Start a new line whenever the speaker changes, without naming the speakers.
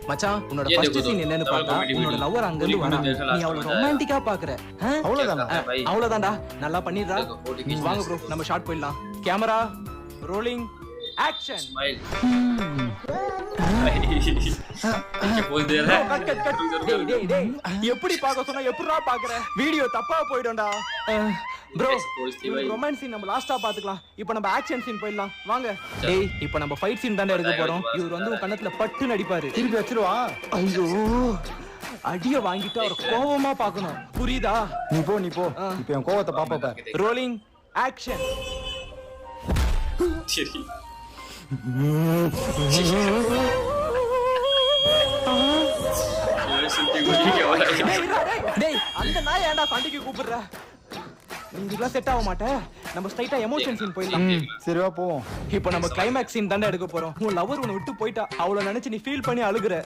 மச்சான் உன்னோட first scene என்னன்னு பார்த்தா உன்னோட லவர் அங்க இருந்து வரா நீ அவள ரொமான்டிக்கா பாக்குற அவ்வளவுதான்டா நல்லா பண்ணிடுறா வாங்க ப்ரோ நம்ம ஷாட் போயிடலாம் கேமரா ரோலிங் ஆக்ஷன் எப்படி பாக்க சொன்னா எப்படிடா பாக்குற வீடியோ தப்பா போய்டும்டா ப்ரோ ரொமான்ஸ் சீன் நம்ம லாஸ்டா பாத்துக்கலாம் இப்போ நம்ம ஆக்ஷன் சீன் போயிடலாம் வாங்க டேய் இப்போ நம்ம ஃபைட் சீன் தானே எடுக்க போறோம் இவர் வந்து உன் கண்ணத்துல பட்டு நடிப்பாரு திருப்பி வச்சிருவா ஐயோ அடிய வாங்கிட்டு அவர் கோவமா பாக்கணும் புரியுதா
நீ போ இப்போ என் கோவத்தை பாப்பா
ரோலிங் ஆக்ஷன்
சரி
டேய் அந்த நாய் ஏன்டா சண்டைக்கு கூப்பிடுற நீங்கலாம் செட் ஆக மாட்டே நம்ம ஸ்ட்ரைட்டா எமோஷன் சீன் போயிடலாம்
சரிவா போவோம்
இப்போ நம்ம கிளைமாக்ஸ் சீன் தானே எடுக்க போறோம் உன் லவர் உன்னை விட்டு போயிட்டா அவளை நினைச்சு நீ ஃபீல் பண்ணி அழுகுற